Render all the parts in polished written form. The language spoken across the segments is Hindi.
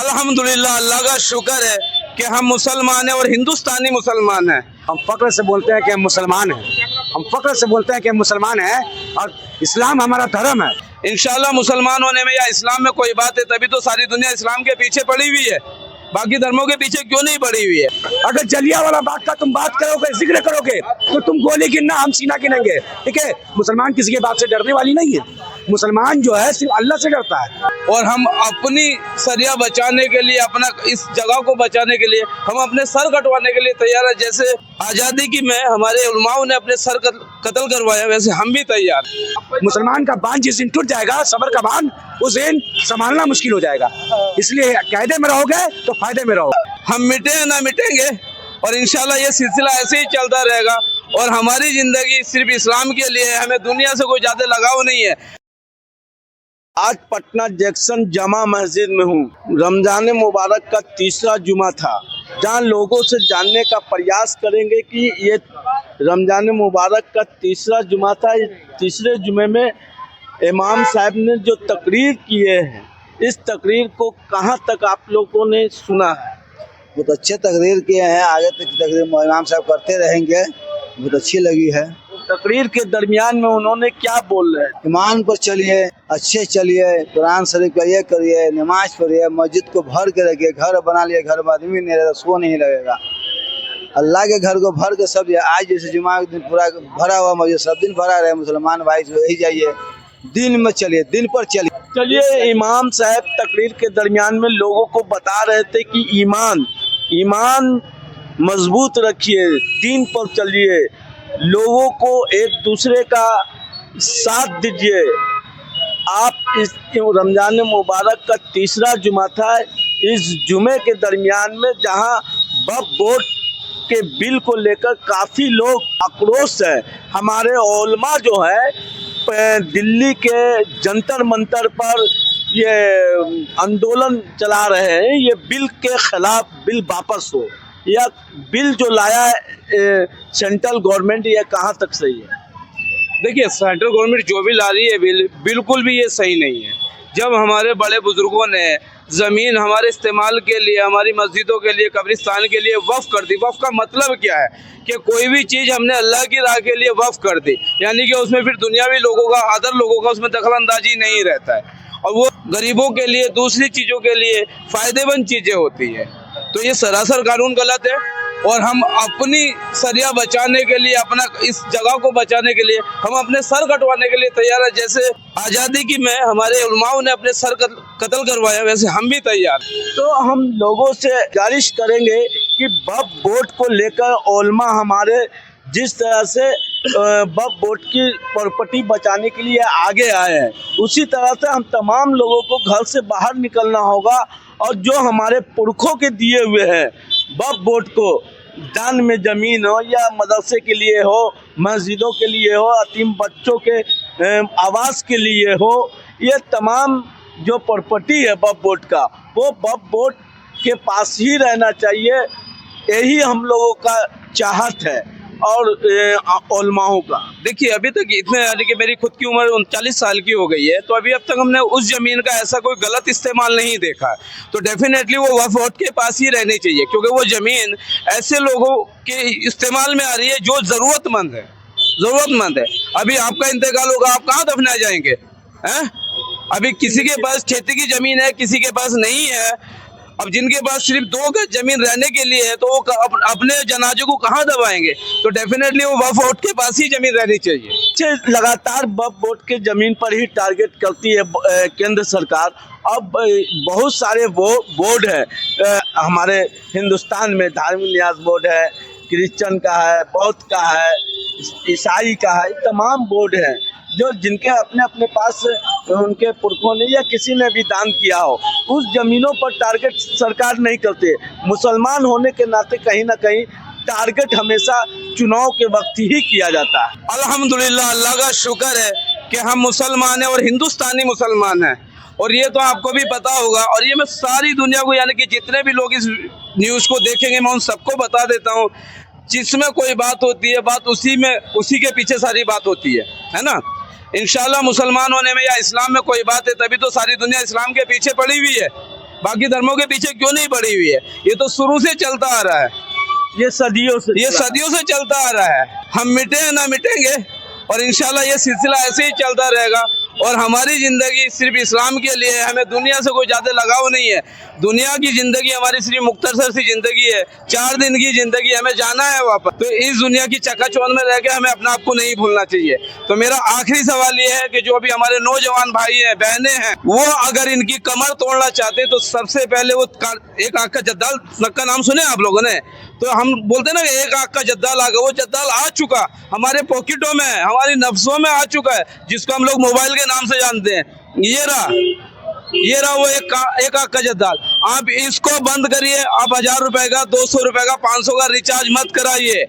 अल्हम्दुलिल्लाह, अल्लाह का शुक्र है कि हम मुसलमान हैं और हिंदुस्तानी मुसलमान हैं। हम फक्र से बोलते हैं कि हम मुसलमान हैं। हम फक्र से बोलते हैं कि हम मुसलमान हैं और इस्लाम हमारा धर्म है। इंशाल्लाह मुसलमान होने में या इस्लाम में कोई बात है, तभी तो सारी दुनिया इस्लाम के पीछे पड़ी हुई है, बाकी धर्मों के पीछे क्यों नहीं पड़ी हुई है। अगर जलियांवाला बाग का तुम बात करोगे, जिक्र करोगे, तो तुम गोली गिनना, हम सीना गिनेंगे। ठीक है, मुसलमान किसी के बाप से डरने वाली नहीं है। मुसलमान जो है सिर्फ अल्लाह से डरता है। और हम अपनी सरिया बचाने के लिए, अपना इस जगह को बचाने के लिए, हम अपने सर कटवाने के लिए तैयार है। जैसे आज़ादी की में हमारे उलमाओं ने अपने सर कत्ल करवाया, वैसे हम भी तैयार। मुसलमान का बांध जिस दिन टूट जाएगा, सबर का बांध, उस दिन संभालना मुश्किल हो जाएगा। इसलिए कायदे में रहोगे तो फायदे में रहो। हम मिटे या ना मिटेंगे, और इंशाल्लाह ये सिलसिला ऐसे ही चलता रहेगा। और हमारी जिंदगी सिर्फ इस्लाम के लिए है, हमें दुनिया से कोई ज्यादा लगाव नहीं है। आज पटना जंक्शन जामा मस्जिद में हूँ। रमजान मुबारक का तीसरा जुमा था, जहाँ लोगों से जानने का प्रयास करेंगे कि ये रमजान मुबारक का तीसरा जुमा था। तीसरे जुमे में इमाम साहब ने जो तकरीर किए हैं, इस तकरीर को कहाँ तक आप लोगों ने सुना है? बहुत अच्छे तकरीर किए हैं, आगे तक तकरीर इमाम साहब करते रहेंगे। बहुत अच्छी लगी है। तकरीर के दरमियान में उन्होंने क्या बोल रहे हैं? ईमान पर चलिए, अच्छे चलिए, कुरान शरीफ का ये करिए, नमाज पढ़िए, मस्जिद को भर के रखिए। घर बना लिए, घर में आदमी नहीं रहेगा, सो नहीं लगेगा। अल्लाह के घर को भर के सब, आज जैसे जुमा के दिन पूरा भरा हुआ मस्जिद, सब दिन भरा रहे। मुसलमान भाई से यही जाइए, दिन में चलिए, दिन पर चलिए। चलिए, इमाम साहब तकरीर के दरमियान में लोगों को बता रहे थे कि ईमान मजबूत रखिए, दीन पर चलिए, लोगों को एक दूसरे का साथ दीजिए। आप इस रमजान मुबारक का तीसरा जुमा था, इस जुमे के दरमियान में जहां वक्फ बोर्ड के बिल को लेकर काफ़ी लोग आक्रोश है। हमारे उलमा जो है दिल्ली के जंतर मंतर पर ये आंदोलन चला रहे हैं, ये बिल के खिलाफ बिल वापस हो। यह बिल जो लाया है सेंट्रल गवर्नमेंट, ये कहाँ तक सही है? देखिए, सेंट्रल गवर्नमेंट जो भी ला रही है बिल, बिल्कुल भी ये सही नहीं है। जब हमारे बड़े बुजुर्गों ने ज़मीन हमारे इस्तेमाल के लिए, हमारी मस्जिदों के लिए, कब्रिस्तान के लिए वक्फ कर दी। वक्फ का मतलब क्या है कि कोई भी चीज़ हमने अल्लाह की राह के लिए वक्फ कर दी, यानी कि उसमें फिर दुनियावी लोगों का, अदर लोगों का उसमें दखल अंदाजी नहीं रहता है, और वो गरीबों के लिए, दूसरी चीज़ों के लिए फ़ायदेमंद चीज़ें होती है। तो ये सरासर कानून गलत है। और हम अपनी सरिया बचाने के लिए, अपना इस जगह को बचाने के लिए, हम अपने सर कटवाने के लिए तैयार है। जैसे आज़ादी की में हमारे उलमाओं ने अपने सर कत्ल करवाया, वैसे हम भी तैयार। तो हम लोगों से गुजारिश करेंगे कि वक्फ बोर्ड को लेकर उलमा हमारे जिस तरह से वक्फ बोर्ड की प्रॉपर्टी बचाने के लिए आगे आए हैं, उसी तरह से हम तमाम लोगों को घर से बाहर निकलना होगा। और जो हमारे पुरखों के दिए हुए हैं वक्फ बोर्ड को, दान में ज़मीन हो या मदरसे के लिए हो, मस्जिदों के लिए हो, यतीम बच्चों के आवास के लिए हो, ये तमाम जो प्रॉपर्टी है वक्फ बोर्ड का, वो वक्फ बोर्ड के पास ही रहना चाहिए। यही हम लोगों का चाहत है और उलमाओं का। देखिए, अभी तक इतने, यानी कि मेरी खुद की उम्र 39 साल की हो गई है, तो अभी अब तक हमने उस ज़मीन का ऐसा कोई गलत इस्तेमाल नहीं देखा। तो डेफिनेटली वो वक्फ बोर्ड के पास ही रहनी चाहिए, क्योंकि वो ज़मीन ऐसे लोगों के इस्तेमाल में आ रही है जो ज़रूरतमंद है। अभी आपका इंतकाल होगा, आप कहाँ दफनाए जाएंगे? हैं? अभी किसी के पास खेती की ज़मीन है, किसी के पास नहीं है। अब जिनके पास सिर्फ 2 गज जमीन रहने के लिए है, तो वो अपने जनाजे को कहाँ दबाएंगे? तो डेफिनेटली वो वक्फ बोर्ड के पास ही जमीन रहनी चाहिए। लगातार वक्फ बोर्ड के जमीन पर ही टारगेट करती है केंद्र सरकार। अब बहुत सारे वो बोर्ड है हमारे हिंदुस्तान में, धार्मिक न्यास बोर्ड है, क्रिश्चियन का है, बौद्ध का है, ईसाई का है, तमाम बोर्ड हैं जो जिनके अपने अपने पास उनके पुरखों ने या किसी ने भी दान किया हो, उस ज़मीनों पर टारगेट सरकार नहीं करते। मुसलमान होने के नाते कहीं ना कहीं टारगेट हमेशा चुनाव के वक्त ही किया जाता है। अल्हम्दुलिल्लाह, अल्लाह का शुक्र है कि हम मुसलमान हैं और हिंदुस्तानी मुसलमान हैं। और ये तो आपको भी पता होगा, और ये मैं सारी दुनिया को, यानी कि जितने भी लोग इस न्यूज़ को देखेंगे, मैं उन सबको बता देता हूँ, जिसमें कोई बात होती है, बात उसी के पीछे सारी बात होती है ना। इंशाल्लाह मुसलमान होने में या इस्लाम में कोई बात है, तभी तो सारी दुनिया इस्लाम के पीछे पड़ी हुई है, बाकी धर्मों के पीछे क्यों नहीं पड़ी हुई है? ये तो शुरू से चलता आ रहा है, ये सदियों से चलता आ रहा है। हम मिटे ना मिटेंगे और इंशाल्लाह ये सिलसिला ऐसे ही चलता रहेगा। और हमारी ज़िंदगी सिर्फ इस्लाम के लिए है, हमें दुनिया से कोई ज़्यादा लगाव नहीं है। दुनिया की ज़िंदगी हमारी सिर्फ मुख्तसर सी ज़िंदगी है, 4 दिन की ज़िंदगी, हमें जाना है वापस। तो इस दुनिया की चकाचौंध में रह के हमें अपने आप को नहीं भूलना चाहिए। तो मेरा आखिरी सवाल ये है कि जो भी हमारे नौजवान भाई हैं, बहनें हैं, वो अगर इनकी कमर तोड़ना चाहते हैं तो सबसे पहले वो एक आँख का जद्दाल का नाम सुने आप लोगों ने? तो हम बोलते हैं ना कि एक आँख का जद्दाल आ गया, वो जद्दाल आ चुका, हमारे पॉकेटों में, हमारी नफ्सों में आ चुका है, जिसको हम लोग मोबाइल के नाम से जानते हैं। ये रहा वो एक आँख का जद्दाल। आप इसको बंद करिए। आप 1000 रुपए का, 200 रुपए का, 500 का रिचार्ज मत कराइए।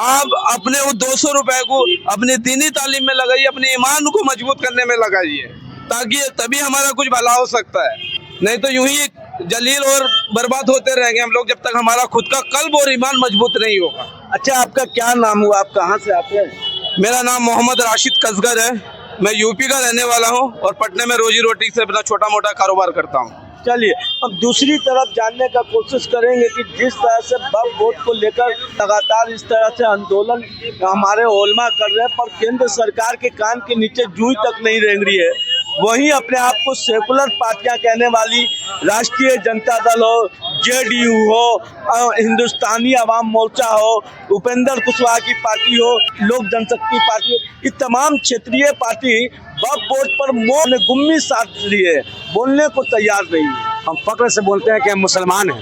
आप अपने वो 200 रुपए को अपनी दीनी तालीम में लगाइए, अपने ईमान को मजबूत करने में लगाइए, ताकि तभी हमारा कुछ भला हो सकता है। नहीं तो यूं ही जलील और बर्बाद होते रहेंगे हम लोग, जब तक हमारा खुद का कल्ब और ईमान मजबूत नहीं होगा। अच्छा, आपका क्या नाम हुआ? आप कहाँ से आते हैं? मेरा नाम मोहम्मद राशिद कसगर है। मैं यूपी का रहने वाला हूँ और पटना में रोजी रोटी से अपना छोटा मोटा कारोबार करता हूँ। चलिए, अब दूसरी तरफ जानने का कोशिश करेंगे कि जिस तरह से वक्फ बोर्ड को लेकर लगातार इस तरह से आंदोलन हमारे उलमा कर रहे हैं, पर केंद्र सरकार के कान के नीचे जूं तक नहीं रेंग रही है। वहीं अपने आप को सेकुलर पार्टियां कहने वाली राष्ट्रीय जनता दल हो, जेडीयू हो, हिंदुस्तानी अवाम मोर्चा हो, उपेंद्र कुशवाहा की पार्टी हो, लोक जनशक्ति पार्टी हो, ये तमाम क्षेत्रीय पार्टी वक्फ बोर्ड पर मोह ने गुम्मी साध ली है, बोलने को तैयार नहीं है। हम फक्र से बोलते हैं कि हम मुसलमान हैं,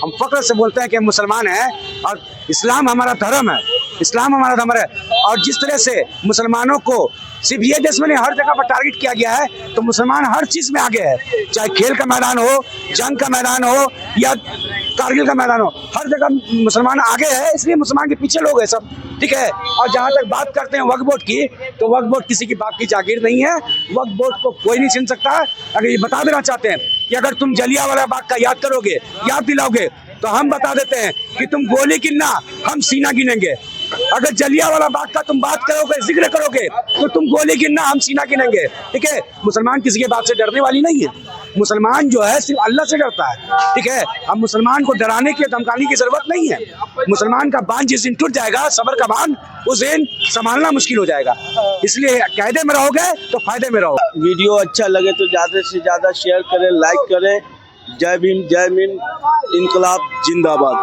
हम फक्र से बोलते हैं कि हम मुसलमान हैं और इस्लाम हमारा धर्म है, इस्लाम हमारा धर्म है। और जिस तरह से मुसलमानों को सिर्फ ये देश में नहीं, हर जगह पर टारगेट किया गया है, तो मुसलमान हर चीज़ में आगे है, चाहे खेल का मैदान हो, जंग का मैदान हो या कारगिल का मैदान हो, हर जगह मुसलमान आगे है, इसलिए मुसलमान के पीछे लोग हैं सब, ठीक है। और जहाँ तक बात करते हैं वक्फ बोर्ड की, तो वक्फ बोर्ड किसी की बाप की जागीर नहीं है, वक्फ बोर्ड को कोई नहीं छीन सकता। अगर ये बता देना चाहते हैं कि अगर तुम जलियांवाला बाग का याद करोगे, याद दिलाओगे, तो हम बता देते हैं कि तुम गोली गिनना, हम सीना गिनेंगे। अगर जलियांवाला बाग का तुम बात करोगे, जिक्र करोगे, तो तुम गोली गिनना, हम सीना गिनेंगे, ठीक है। मुसलमान किसी के बात से डरने वाली नहीं है, मुसलमान जो है सिर्फ अल्लाह से डरता है, ठीक है। अब मुसलमान को डराने की, धमकाने की जरूरत नहीं है। मुसलमान का बांध जिस दिन टूट जाएगा, सब्र का बांध, उस दिन संभालना मुश्किल हो जाएगा। इसलिए कायदे में रहोगे तो फायदे में रहो। वीडियो अच्छा लगे तो ज़्यादा से ज़्यादा शेयर करें, लाइक करें। जय भीम, जय भीम, इनकलाब जिंदाबाद।